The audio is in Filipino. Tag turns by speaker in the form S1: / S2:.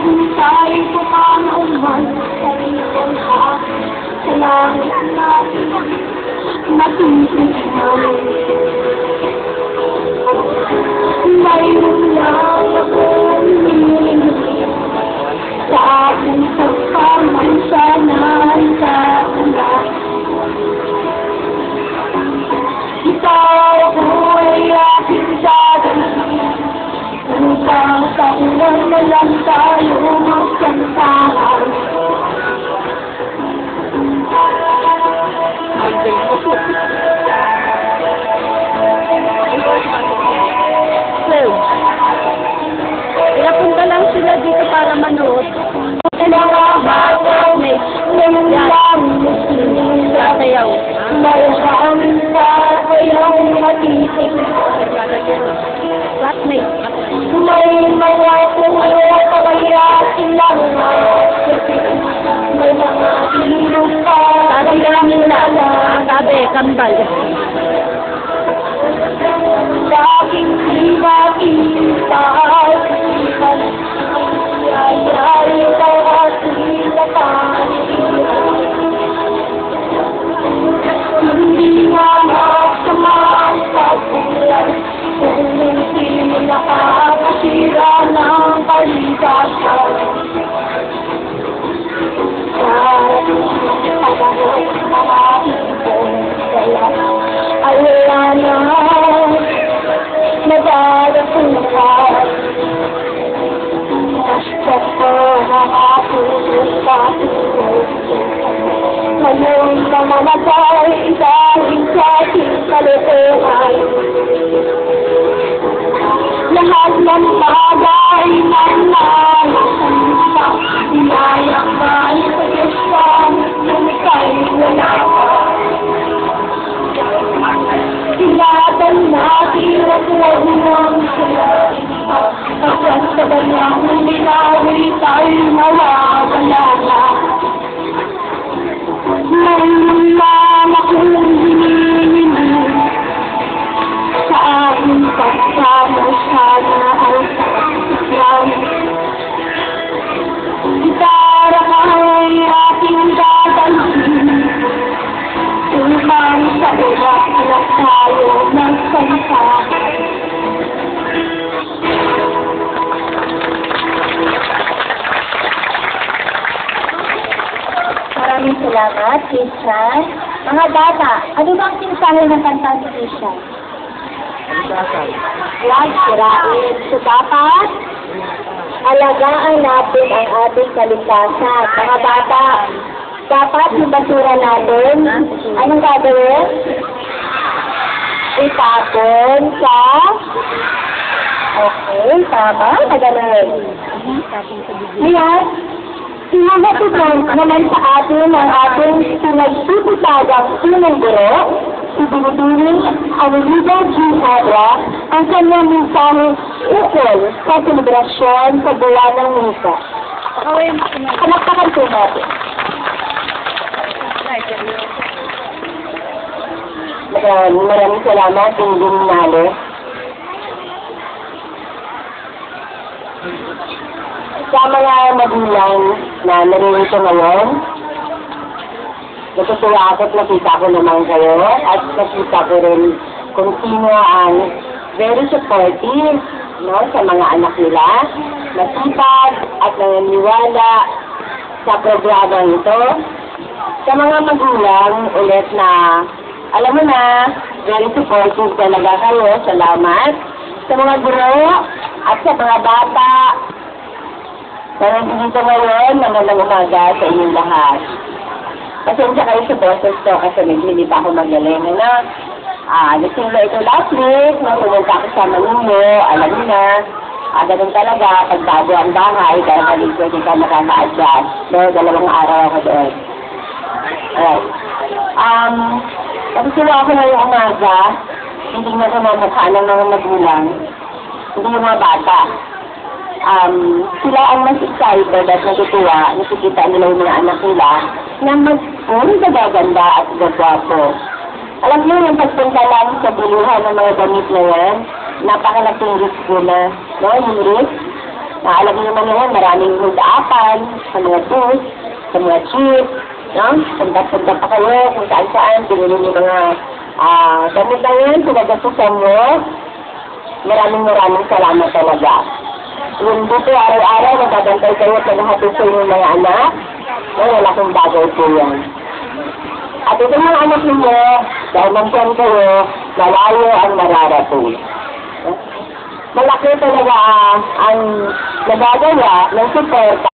S1: Hintay ko panauman sa iyong sa langit natin matitignan. Mayroon lang akong hinihingi sa aking pagpamansanan sa ulan. Ikaw ako ay aking sasabihin upang sa ulan na lang tayo magkantaan.
S2: Pinapunta lang sila dito para manood. Sasayaw. Flatmate.
S1: May mga kumuha pa kaya silang may mga ilog pa.
S2: Sabi lang nila. Sabi, kambal.
S1: Laging di makita ay bawat silatan. Hindi nga masama ang pagbulan kung hindi nakakasira ng kaligasan. Ay wala na nadadapuan. Basta ko nakapulot. Ngayon na mamatay dahil sa ating kalokohan. Lahat ng bagay na nalasampa, inayak na ipagkasam, lumikay wala pa. Silatan natin at huwag nang sila. Kapag sa kanyang linawi tayo mawawala na. Mayroon lang akong hinihingi sa aking pagsama sana ang sakasakyan. Gitara ay aking dadalhin upang sa ulat na tayo magsalita.
S2: Maraming salamat, Christian. Mga bata, ano ba ang mensahe ng kanta ni Christian? Huwag sirain. So, dapat alagaan natin ang ating kalikasan. Mga bata, dapat yung basura natin, anong gagawin? Itapon sa... Okay, tama. Magaling. Ayan. Sinagatutan naman sa atin ang ating pinagtututagang unang guro, si Binibining Anilida G. Adra, ang kanyang mensahe ukol sa selebrasyon sa buwan ng Misa. Palakpakan po natin. Maraming salamat, Binibining Nalo. Sa mga magulang na naririto ngayon, natutuwa ako at nakita ko naman kayo at nakita ko rin kung sino ang very supportive, no, sa mga anak nila, masipag at naniniwala sa programang ito. Sa mga magulang ulit na, alam mo na, very supportive talaga kayo, salamat. Sa mga guro at sa mga bata, nandito ngayon, magandang umaga sa inyong lahat. Pasensya kayo sa boses ko kasi hindi pa ako magaling. Nasimula ito last week, nung pumunta ako sa Manunyo, alam niyo na, ganun talaga, pagbago ang bahay, dahil maligod hindi ka nakaka-adjust. So, 2 araw ako doon. Alright. Nasimula ako ngayong umaga, hindi na ko namukha ng mga magulang, hindi yung mga bata. Sila ang mas excited at natutuwa, nakikita nila yung mga anak nila na mas gaganda at gagwapo. Alam niyo yung pagpunta lang sa bilihan ng mga damit na yan, napakalaking risk ko na, no, yung risk. Alam niyo naman yan, maraming hudaapan sa mga booth, sa mga jeep, no? Punta-punta pa kayo kung saan-saan, pinili niyo mga gamit na yan, pinagasusan mo. Maraming salamat talaga. Yung dito, araw-araw, nagabantay kayo at naghahatid sa inyong mga anak. Malaking bagay po yan. At ito mga anak ninyo, dahil nandiyan kayo, malayo ang mararating. Malaki talaga ang nagagawa ng support